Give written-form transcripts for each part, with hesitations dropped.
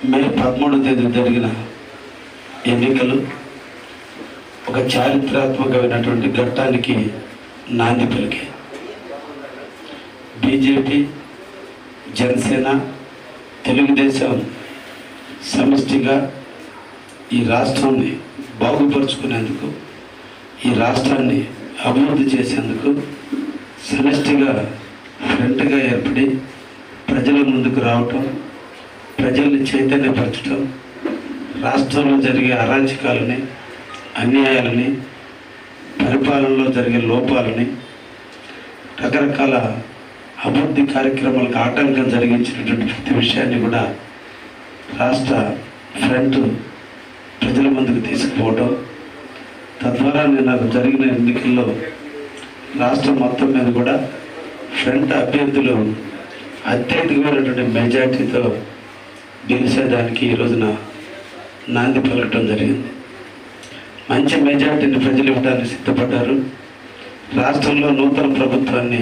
మే 13వ తేదీ జరిగిన ఎన్నికలు ఒక చారిత్రాత్మకమైనటువంటి ఘట్టానికి నాంది పలికి బీజేపీ, జనసేన, తెలుగుదేశం సమిష్టిగా ఈ రాష్ట్రాన్ని బాగుపరుచుకునేందుకు, ఈ రాష్ట్రాన్ని అభివృద్ధి చేసేందుకు సమిష్టిగా ఫ్రంట్గా ఏర్పడి ప్రజల ముందుకు రావటం, ప్రజల్ని చైతన్యపరచడం, రాష్ట్రంలో జరిగే అరాచకాలని, అన్యాయాలని, పరిపాలనలో జరిగే లోపాలని, రకరకాల అభివృద్ధి కార్యక్రమాలకు ఆటంకం జరిగించినటువంటి ప్రతి విషయాన్ని కూడా రాష్ట్ర ఫ్రంట్ ప్రజల ముందుకు తీసుకుపోవడం, తద్వారా నాకు జరిగిన ఎన్నికల్లో రాష్ట్రం మొత్తం మీద కూడా ఫ్రంట్ అభ్యర్థులు అత్యధికమైనటువంటి మెజార్టీతో గెలిచేదానికి ఈ రోజున నాంది పలకటం జరిగింది. మంచి మెజార్టీని ప్రజలు ఇవ్వడానికి సిద్ధపడ్డారు. రాష్ట్రంలో నూతన ప్రభుత్వాన్ని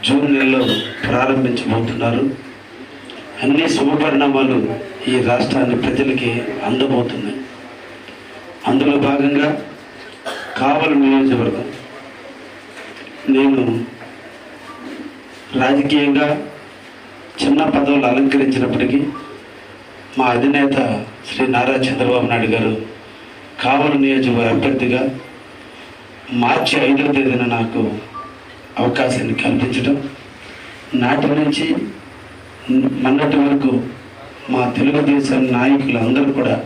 జూన్ నెలలో ప్రారంభించబోతున్నారు. అన్ని శుభపరిణామాలు ఈ రాష్ట్రాన్ని ప్రజలకి అందబోతున్నాయి. అందులో భాగంగా కావలి నియోజకవర్గం, నేను రాజకీయంగా చిన్న పదవులు అలంకరించినప్పటికీ మా అధినేత శ్రీ నారా చంద్రబాబు నాయుడు గారు కావలి నియోజకవర్గ అభ్యర్థిగా మార్చి 5వ తేదీన నాకు అవకాశాన్ని కల్పించడం, నాటి నుంచి మొన్నటి వరకు మా తెలుగుదేశం నాయకులు అందరూ కూడా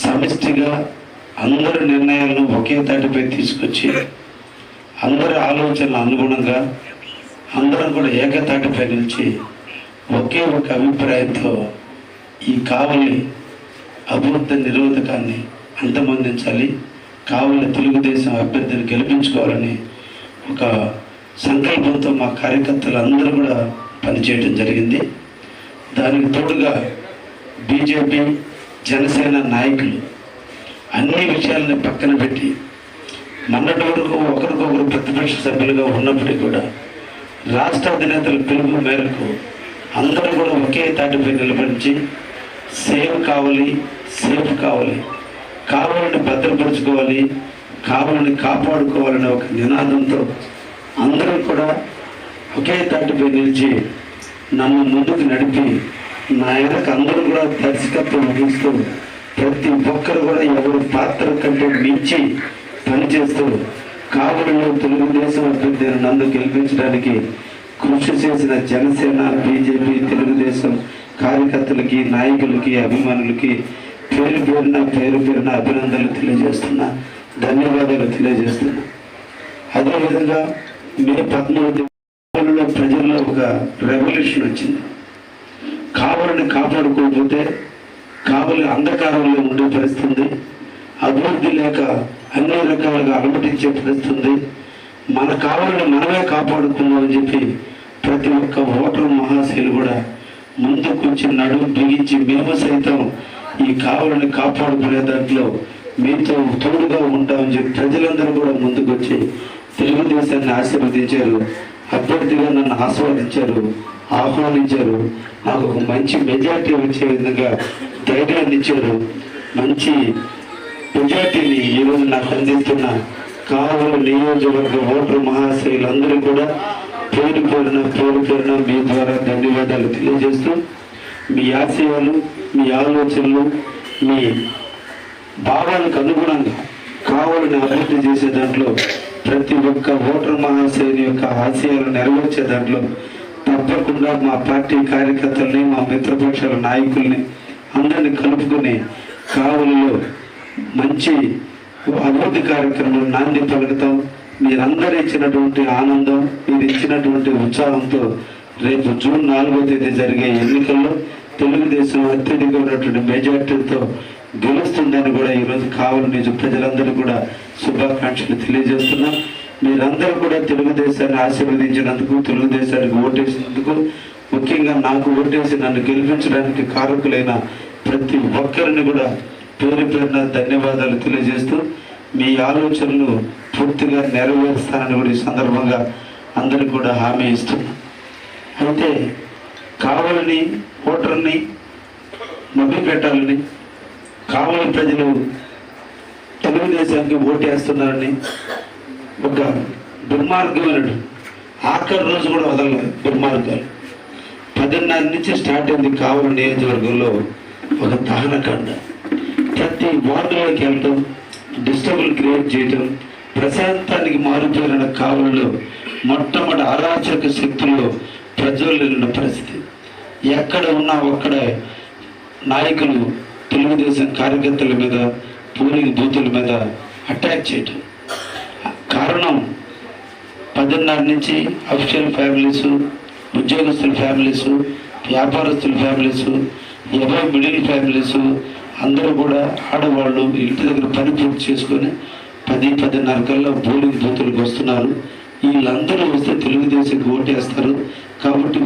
సమిష్టిగా అందరి నిర్ణయాలను ఒకే తాటిపై తీసుకొచ్చి అందరి ఆలోచనల అనుగుణంగా అందరం కూడా ఏకతాటిపై నిలిచి ఒకే ఒక అభిప్రాయంతో ఈ కావలి అభివృద్ధి నిరోధకాన్ని అంతమొందించాలి, కావలి తెలుగుదేశం అభ్యర్థిని గెలిపించుకోవాలని ఒక సంకల్పంతో మా కార్యకర్తలు అందరూ కూడా పనిచేయడం జరిగింది. దానికి తోడుగా బీజేపీ, జనసేన నాయకులు అన్ని విషయాలని పక్కన పెట్టి మొన్నటి వరకు ఒకరికొకరు ప్రతిపక్ష సభ్యులుగా ఉన్నప్పటికీ కూడా రాష్ట్ర అధినేతల పిలుపు మేరకు అందరూ కూడా ఒకే తాటిపై నిలబడి సేఫ్ కావాలి, కావలిని భద్రపరచుకోవాలి, కావలిని కాపాడుకోవాలనే ఒక నినాదంతో అందరూ కూడా ఒకే తాటిపై నిలిచి నన్ను ముందుకు నడిపి నా వెనక అందరూ కూడా దర్శకత్వం వహిస్తూ ప్రతి ఒక్కరు కూడా ఎవరి పాత్ర కంటే మించి పనిచేస్తూ కావలిలో తెలుగుదేశం అభ్యర్థిని నన్ను గెలిపించడానికి కృషి చేసిన జనసేన, బీజేపీ, తెలుగుదేశం కార్యకర్తలకి, నాయకులకి, అభిమానులకి పేరు పేరున అభినందనలు తెలియజేస్తున్నా, ధన్యవాదాలు తెలియజేస్తున్నా. అదేవిధంగా మే 13వ ప్రజల్లో ఒక రెవల్యూషన్ వచ్చింది. కావలిని కాపాడుకోకపోతే కావలి అంధకారంలో ఉండే పరిస్థితి, అభివృద్ధి లేక అన్ని రకాలుగా అలమటించే పరిస్థితి. మన కావలిని మనమే కాపాడుకుందామని చెప్పి ప్రతి ఒక్క ఓటరు మహాశైలు కూడా ముందుకొచ్చి నడుము బిగించి మేము సైతం ఈ కావలిని కాపాడుకునే దాంట్లో మీతో తోడుగా ఉంటామని చెప్పి ప్రజలందరూ కూడా ముందుకొచ్చి తెలుగుదేశాన్ని ఆశీర్వదించారు, అభ్యర్థిగా నన్ను ఆహ్వానించారు. నాకు ఒక మంచి మెజార్టీ వచ్చే విధంగా ధైర్యాన్ని ఇచ్చారు. మంచి మెజార్టీని ఈరోజు నాకు అందిస్తున్న కావలి నియోజకవర్గ ఓటరు మహాశయులందరూ కూడా పేరు పేరున మీ ద్వారా ధన్యవాదాలు తెలియజేస్తూ, మీ ఆశయాలు, మీ ఆలోచనలు, మీ భావాలకు అనుగుణంగా కావలిని అభివృద్ధి చేసే దాంట్లో ప్రతి ఒక్క ఓటరు మహాశయుని యొక్క ఆశయాలు నెరవేర్చే దాంట్లో తప్పకుండా మా పార్టీ కార్యకర్తల్ని, మా మిత్రపక్షాల నాయకుల్ని అందరినీ కలుపుకొని కావలిలో మంచి అభివృద్ధి కార్యక్రమం నాంది పలుకుతాం. మీరందరూ ఇచ్చినటువంటి ఆనందం, మీరు ఇచ్చినటువంటి ఉత్సాహంతో రేపు జూన్ 4వ తేదీ జరిగే ఎన్నికల్లో తెలుగుదేశం అత్యధికమైనటువంటి మెజార్టీతో గెలుస్తుందని కూడా ఈరోజు కావలి నిజ ప్రజలందరూ కూడా శుభాకాంక్షలు తెలియజేస్తున్నాం. మీరందరూ కూడా తెలుగుదేశాన్ని ఆశీర్వదించినందుకు, తెలుగుదేశానికి ఓటేసినందుకు, ముఖ్యంగా నాకు ఓటేసి నన్ను గెలిపించడానికి కారకులైన ప్రతి ఒక్కరిని కూడా పేరున ధన్యవాదాలు తెలియజేస్తూ మీ ఆలోచనలు పూర్తిగా నెరవేరుస్తానని కూడా ఈ సందర్భంగా అందరికీ కూడా హామీ ఇస్తున్నాను. అయితే కావలిని ఓటర్ని మభ్య పెట్టాలని, కావలి ప్రజలు తెలుగుదేశానికి ఓటేస్తున్నారని ఒక దుర్మార్గమైన ఆఖరి రోజు కూడా వదలలేదు. దుర్మార్గాలు 10:30 నుంచి స్టార్ట్ అయింది. కావలి నియోజకవర్గంలో ఒక దహనకాండ. ప్రతి వార్డులోకి వెళ్ళటం, డిస్టర్బుల్ క్రియేట్ చేయటం, ప్రశాంతానికి మారుతున్న కావలిలో మొట్టమొదటి అరాచక శక్తుల్లో ప్రజ్వలు ఉన్న పరిస్థితి. ఎక్కడ ఉన్నా ఒక్కడే నాయకులు తెలుగుదేశం కార్యకర్తల మీద, పోలింగ్ బూతుల మీద అటాక్ చేయటం. కారణం 10:30 నుంచి అఫీషియల్ ఫ్యామిలీస్, ఉద్యోగస్తుల ఫ్యామిలీస్, వ్యాపారస్తుల ఫ్యామిలీస్, ఎవరో మిడిల్ ఫ్యామిలీస్ అందరూ కూడా ఆడవాళ్ళు ఇంటి దగ్గర పని పూర్తి చేసుకొని 10-10:30 కల్లా పోలింగ్ బూతులకు వస్తున్నారు. వీళ్ళందరూ వస్తే తెలుగుదేశం ఓటేస్తారు కాబట్టి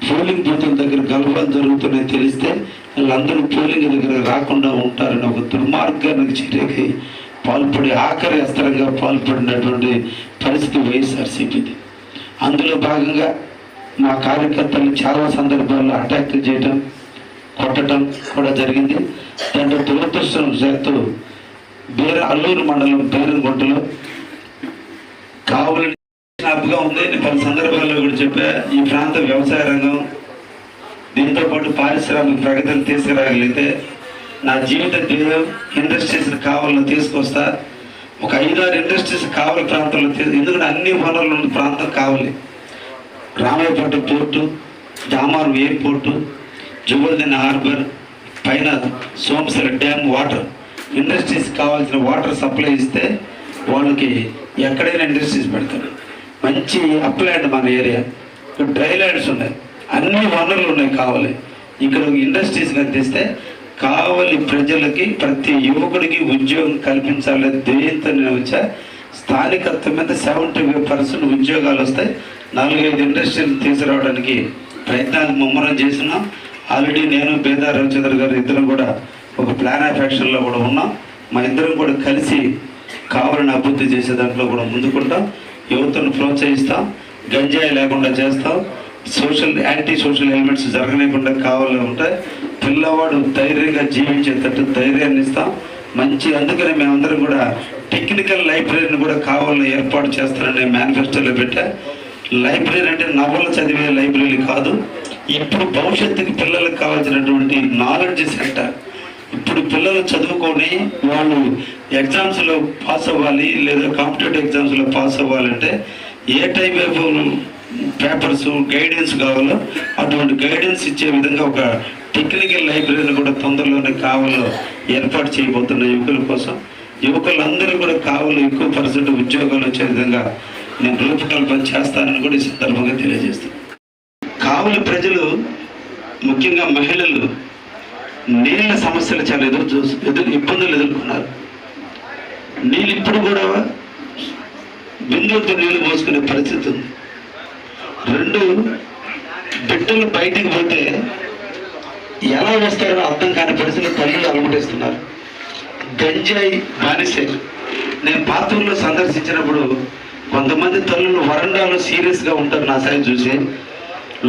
పోలింగ్ బూతుల దగ్గర గల్ఫాలు జరుగుతున్నాయని తెలిస్తే వీళ్ళందరూ పోలింగ్ దగ్గర రాకుండా ఉంటారని ఒక దుర్మార్గానికి చర్యకి పాల్పడి ఆఖరి అస్త్రంగా పాల్పడినటువంటి పరిస్థితి వైఎస్ఆర్సీపీది. అందులో భాగంగా మా కార్యకర్తలు చాలా సందర్భాల్లో అటాక్ చేయటం, కొట్టడం కూడా జరిగింది. దాంట్లో దురదృష్టం చేస్తూ అల్లూరు మండలం బేరంగుంటలో కావలి అప్పుగా ఉంది. నేను పలు సందర్భాల్లో కూడా చెప్పా, ఈ ప్రాంత వ్యవసాయ రంగం దీంతో పాటు పారిశ్రామిక ప్రగతిని తీసుకురాగలిగితే నా జీవిత ధ్యేయం ఇండస్ట్రీస్ కావాలని తీసుకొస్తా. ఒక 5-6 ఇండస్ట్రీస్ కావలి ప్రాంతంలో ఎందుకంటే అన్ని వనరులు ఉన్న ప్రాంతం కావాలి. రామాయపట్నం పోర్టు, దామారం ఎయిర్పోర్టు, జువల్దిన్ హార్బర్, పైన సోమశిల డ్యామ్ వాటర్ ఇండస్ట్రీస్ కావాల్సిన వాటర్ సప్లై ఇస్తే వాళ్ళకి ఎక్కడైనా ఇండస్ట్రీస్ పెడతారు. మంచి అప్లాండ్ మన ఏరియా, ఇక్కడ డ్రై ల్యాండ్స్ ఉన్నాయి, అన్ని వనరులు ఉన్నాయి కావాలి. ఇక్కడ ఇండస్ట్రీస్ కనిపిస్తే కావలి ప్రజలకి, ప్రతి యువకుడికి ఉద్యోగం కల్పించాలి ధ్యేయంతో నేను వచ్చా. స్థానికత్వం మీద 75% ఉద్యోగాలు వస్తాయి. 4-5 ఇండస్ట్రీలు తీసుకురావడానికి ప్రయత్నాలు ముమ్మరం చేస్తున్నాం. ఆల్రెడీ నేను బేదా రవిచంద్ర గారు ఇద్దరం కూడా ఒక ప్లాన్ ఆఫ్ యాక్షన్లో కూడా ఉన్నాం. మా ఇద్దరం కూడా కలిసి కావాలని అభివృద్ధి చేసే దాంట్లో కూడా ముందుకుంటాం. యువతను ప్రోత్సహిస్తాం, గంజాయి లేకుండా చేస్తాం, యాంటీ సోషల్ ఎలిమెంట్స్ జరగలేకుండా కావాలని ఉంటాయి. పిల్లవాడు ధైర్యంగా జీవించేటట్టు ధైర్యాన్ని ఇస్తాం. అందుకనే మేమందరం కూడా టెక్నికల్ లైబ్రరీని కూడా కావాలని ఏర్పాటు చేస్తానని మేనిఫెస్టోలో పెట్టా. లైబ్రరీ అంటే నవలు చదివే లైబ్రరీ కాదు, ఇప్పుడు భవిష్యత్తుకి పిల్లలకు కావాల్సినటువంటి నాలెడ్జ్ సెంటర్. ఇప్పుడు పిల్లలు చదువుకొని వాళ్ళు ఎగ్జామ్స్లో పాస్ అవ్వాలి, లేదా కాంపిటేటివ్ ఎగ్జామ్స్లో పాస్ అవ్వాలంటే ఏ టైప్ ఆఫ్ పేపర్స్ గైడెన్స్ కావాలో అటువంటి గైడెన్స్ ఇచ్చే విధంగా ఒక టెక్నికల్ లైబ్రరీని కూడా తొందరలోనే కావాలో ఏర్పాటు చేయబోతున్న యువకుల కోసం. యువకులందరూ కూడా కావాలో ఎక్కువ % ఉద్యోగాలు వచ్చే విధంగా నేను రూపకల్పన చేస్తానని కూడా ఈ సందర్భంగా తెలియజేస్తాను. కావలి ప్రజలు, ముఖ్యంగా మహిళలు నీళ్ళ సమస్యలు చాలా ఇబ్బందులు ఎదుర్కొన్నారు. నీళ్ళు ఇప్పుడు కూడా బిందువుతో నీళ్ళు పోసుకునే పరిస్థితి ఉంది. 2 బిడ్డలు బయటికి పోతే ఎలా వస్తారో అర్థం కాని పరిస్థితులు తల్లులు అలమటిస్తున్నారు. గంజాయి బానిసే. నేను పాత్రలో సందర్శించినప్పుడు కొంతమంది తల్లులు వరండాలో సీరియస్గా ఉంటారు. నా సైడ్ చూసి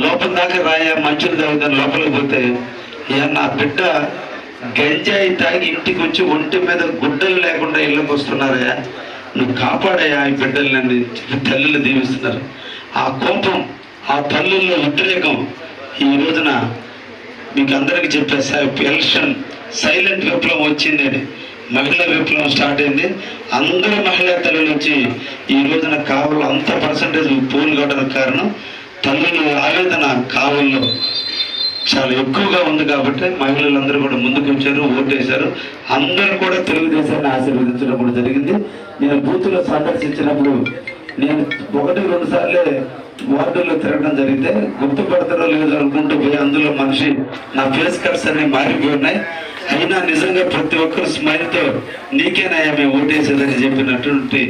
లోపల దాకా రాయా మంచులు తాగుతాను, లోపలికి పోతే నా బిడ్డ గంజాయి తాగి ఇంటికి వచ్చి ఒంటి మీద గుడ్డలు లేకుండా ఇళ్ళకి వస్తున్నారయ్యా, నువ్వు కాపాడయ్యా ఈ బిడ్డలని తల్లులు దీవిస్తున్నారు. ఆ కోపం, ఆ తల్లుల్లో ఉద్రేకం ఈ రోజున మీకు అందరికీ చెప్పేసా. ఎలక్షన్ సైలెంట్ విప్లవం వచ్చింది, మహిళా విప్లవం స్టార్ట్ అయింది. అందరూ మహిళా తల్లుల నుంచి ఈ రోజున కావల్లో అంత % పోలు కావడానికి కారణం తల్లుల ఆవేదన కావల్లో చాలా ఎక్కువగా ఉంది. కాబట్టి మహిళలందరూ కూడా ముందుకు వచ్చారు, ఓటేశారు. అందరూ కూడా తెలుగుదేశాన్ని ఆశీర్వదించడం కూడా జరిగింది. నేను బూత్లో సందర్శించినప్పుడు నేను 1-2 సార్లే వార్డుల్లో తిరగడం జరిగితే గుర్తుపడతారో లేదో అనుకుంటూ పోయి అందులో మనిషి నా ఫేస్ కట్స్ అన్ని మారిపోయి ఉన్నాయి. అయినా నిజంగా ప్రతి ఒక్కరు స్మైల్తో నీకేనాయా మేము ఓటేసేదని చెప్పినటువంటి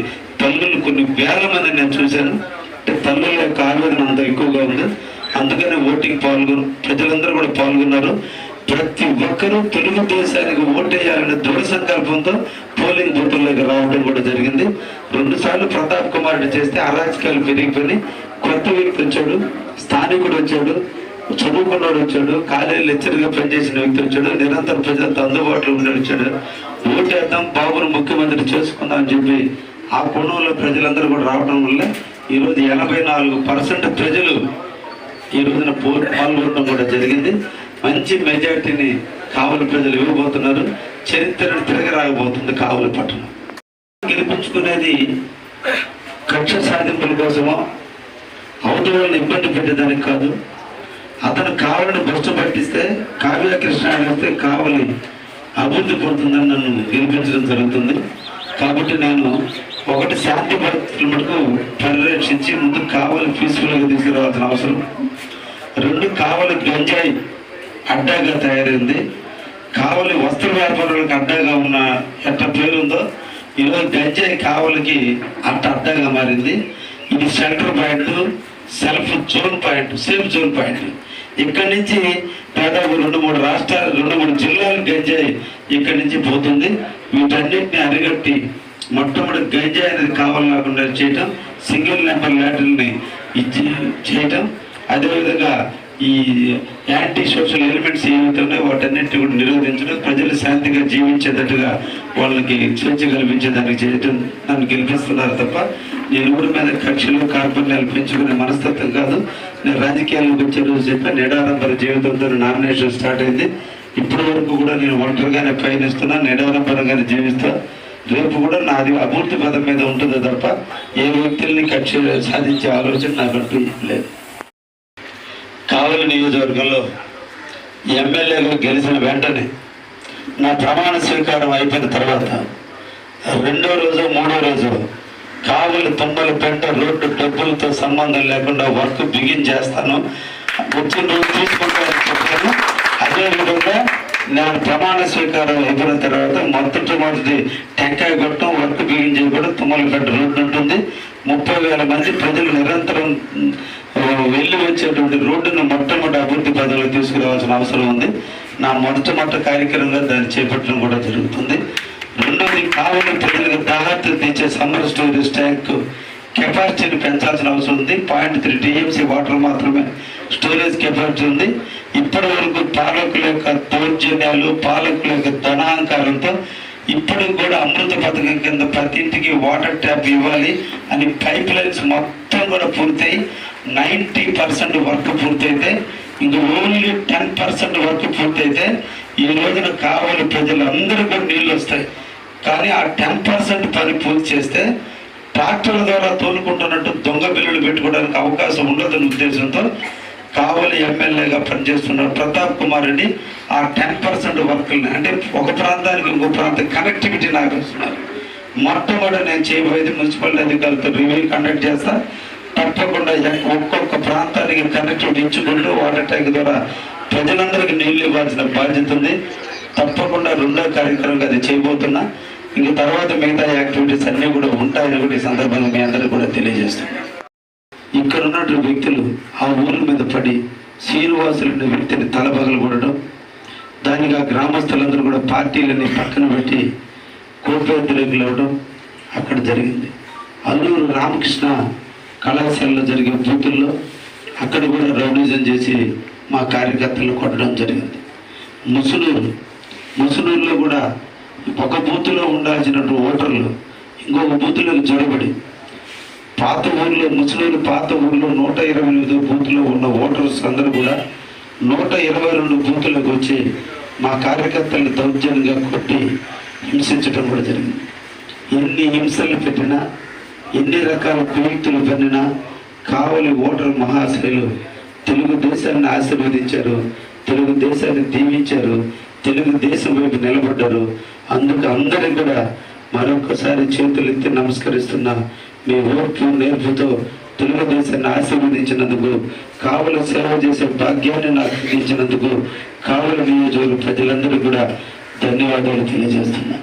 తల్లులు కొన్ని వేల మంది నేను చూశాను. అంటే తల్లుల యొక్క ఆవేదన అంత ఎక్కువగా ఉంది. అందుకనే ఓటింగ్ ప్రజలందరూ కూడా పాల్గొన్నారు. ప్రతి ఒక్కరూ తెలుగుదేశానికి ఓటేయాలనే దృఢ సంకల్పంతో పోలింగ్ బూతుల్లోకి రావడం కూడా జరిగింది. 2 సార్లు ప్రతాప్ కుమార్ రెడ్డి చేస్తే అరాచకాలు పెరిగిపోయి కొత్త వ్యక్తి వచ్చాడు, స్థానికుడు వచ్చాడు, చదువుకున్నాడు వచ్చాడు, కాలేజీ లెక్చర్గా పనిచేసిన వ్యక్తి వచ్చాడు, నిరంతరం ప్రజలతో అందుబాటులో ఉండి వచ్చాడు. ఓటేద్దాం, బాబును ముఖ్యమంత్రి చేసుకుందాం అని చెప్పి ఆ కోణంలో ప్రజలందరూ కూడా రావడం వల్ల ఈరోజు 84% ప్రజలు ఈ రోజున పాల్గొనడం కూడా జరిగింది. మంచి మెజార్టీని కావలి ప్రజలు ఇవ్వబోతున్నారు. చరిత్రను తిరగరాగబోతుంది కావలి పట్టణం. గెలిపించుకునేది కక్ష సాధింపుల కోసమో అవతల వాళ్ళని ఇబ్బంది పెట్టేదానికి కాదు. అతను కావాలని భ్రష్టు పట్టిస్తే కావ్య కృష్ణ అయితే కావలి అభివృద్ధి పొందుతుందని నన్ను గెలిపించడం జరుగుతుంది. కాబట్టి నేను ఒకటి శాంతి భద్రతల మటుకు పరిరక్షించి ముందు కావలి పీస్ఫుల్గా తీసుకురావాల్సిన అవసరం. 2 కావలి గంజాయి అడ్డాగా తయారైంది. కావలి వస్త్ర వ్యాపారులకు అడ్డాగా ఉన్న ఎట్ట పేరుందో ఈరోజు గంజాయి కావలికి అడ్డాగా మారింది. ఇది centre point, self zone point, safe zone point. ఇక్కడి నుంచి దాదాపు 2-3 రాష్ట్రాలు, 2-3 జిల్లాలు గంజాయి ఇక్కడి నుంచి పోతుంది. వీటన్నిటిని అరిగట్టి మొట్టమొదటి గంజాయి అనేది కావాలకుండా చేయటం, సింగిల్ నెంబర్ ల్యాటర్ని ఇచ్చి చేయటం, అదేవిధంగా ఈ యాంటీ సోషల్ ఎలిమెంట్స్ ఏవైతే ఉన్నాయో వాటన్నిటిని కూడా నిరోధించడం, ప్రజలు శాంతిగా జీవించేటట్టుగా వాళ్ళకి స్వేచ్ఛ కల్పించేదానికి చేయటం నన్ను గెలిపిస్తున్నారు తప్ప నేను ఊరి మీద కక్షలు కార్పణ్యాలు పెంచుకునే మనస్తత్వం కాదు. నేను రాజకీయాలకు వచ్చే రోజు చెప్పి నిడారంభర జీవితంతో నామినేషన్ స్టార్ట్ అయింది. ఇప్పటి వరకు కూడా నేను ఒంటరిగానే పయనిస్తున్నా, నిడారంభరంగానే జీవిస్తా. రేపు కూడా నాది అభివృద్ధి పదం మీద ఉంటుంది తప్ప ఏ వ్యక్తుల్ని కక్ష సాధించే ఆలోచన నాకంటూ లేదు. కావలి నియోజకవర్గంలో ఎమ్మెల్యేగా గెలిచిన వెంటనే నా ప్రమాణ స్వీకారం అయిపోయిన తర్వాత 2వ రోజు 3వ రోజు కావలి తుమ్మలపేట రోడ్డు డబ్బులతో సంబంధం లేకుండా వర్క్ బిగిన్ చేస్తాను, వచ్చిన రోజు తీసుకుంటానని చెప్పాను. అదేవిధంగా నేను ప్రమాణ స్వీకారం అయిపోయిన తర్వాత మొదటి టెంకాయ కొట్టడం, వర్క్ బిగిన్ చేయడం, తుమ్మలపేట రోడ్డు ఉంటుంది. 30,000 మంది ప్రజలు నిరంతరం వెళ్ళి వచ్చేటువంటి రోడ్డును మొట్టమొదటి అభివృద్ధి పదంలో తీసుకురావాల్సిన అవసరం ఉంది. నా మొట్టమొదటి కార్యక్రమంగా దాన్ని చేపట్టడం కూడా జరుగుతుంది. 2వది కావలి ప్రజలకు దాహార్తు తెచ్చే సమ్మర్ స్టోరేజ్ ట్యాంక్ కెపాసిటీని పెంచాల్సిన అవసరం ఉంది. 0.3 TMC వాటర్ మాత్రమే స్టోరేజ్ కెపాసిటీ ఉంది. ఇప్పటి వరకు పాలకుల యొక్క దౌర్జన్యాలు, పాలకుల యొక్క ధనాహంకారంతో ఇప్పటికి కూడా అమృత పథకం కింద ప్రతి ఇంటికి వాటర్ ట్యాప్ ఇవ్వాలి అని పైప్ లైన్స్ మొత్తం కూడా పూర్తయి 90% వర్క్ పూర్తయితే ఇంక ఓన్లీ 10% వర్క్ పూర్తయితే ఈ రోజున కావలి ప్రజలందరూ కూడా నీళ్ళు వస్తాయి. కానీ ఆ 10% పని పూర్తి చేస్తే ట్రాక్టర్ల ద్వారా తోలుకుంటున్నట్టు దొంగ బిల్లులు పెట్టుకోవడానికి అవకాశం ఉండదన్న ఉద్దేశంతో కావలి ఎమ్మెల్యేగా పనిచేస్తున్న ప్రతాప్ కుమార్ రెడ్డి ఆ 10% వర్క్ని, అంటే ఒక ప్రాంతానికి ఇంకో ప్రాంతం కనెక్టివిటీ నాకు ఇస్తున్నారు. మొట్టమొదటి నేను చేయబోయేది మున్సిపల్ అధికారులతో రివ్యూ కండక్ట్ చేస్తా. తప్పకుండా ఒక్కొక్క ప్రాంతానికి కనెక్టివిటీ ఇచ్చుకుంటూ వాటర్ ట్యాంక్ ద్వారా ప్రజలందరికీ నీళ్లు ఇవ్వాల్సిన బాధ్యత ఉంది. తప్పకుండా 2వ కార్యక్రమంగా అది చేయబోతున్నా. ఇంక తర్వాత మిగతా యాక్టివిటీస్ అన్నీ కూడా ఉంటాయని కూడా ఈ సందర్భంగా మీ అందరూ కూడా తెలియజేస్తున్నా. ఇక్కడ ఉన్నటువంటి వ్యక్తులు ఆ ఊరి మీద పడి శ్రీనివాసులు వ్యక్తిని తలబగలు కొట్టడం, దానికి ఆ గ్రామస్తులందరూ కూడా పార్టీలని పక్కన పెట్టి కోపేద్రేకులు అవ్వడం అక్కడ జరిగింది. అల్లూరు రామకృష్ణ కళాశాలలో జరిగే బూతుల్లో అక్కడ కూడా రౌడీజం చేసి మా కార్యకర్తలను కొట్టడం జరిగింది. ముసునూరులో కూడా ఒక బూత్లో ఉండాల్సినటువంటి ఓటర్లు ఇంకొక బూత్లోకి జొరబడి పాత ఊర్లో, ముసునూరు పాత ఊర్లో 128 బూత్లో ఉన్న ఓటర్స్ అందరూ కూడా 122 బూత్లకు వచ్చి మా కార్యకర్తలను దౌర్జన్యంగా కొట్టి హింసించడం కూడా జరిగింది. ఎన్ని హింసలు పెట్టినా, ఎన్ని రకాల కుయుక్తులు పన్నినా కావలి ఓటర్ మహాశయులు తెలుగుదేశాన్ని ఆశీర్వదించారు, తెలుగుదేశాన్ని దీవించారు, తెలుగుదేశం వైపు నిలబడ్డారు. అందుకు అందరికీ కూడా మరొకసారి చేతులెత్తి నమస్కరిస్తున్నా. మీ ఓర్పు నేర్పుతో తెలుగుదేశాన్ని ఆశీర్వదించినందుకు, కావలి సేవ చేసే భాగ్యాన్ని నాకు అందించినందుకు కావలి నియోజకవర్గ ప్రజలందరూ కూడా ధన్యవాదాలు తెలియజేస్తున్నా.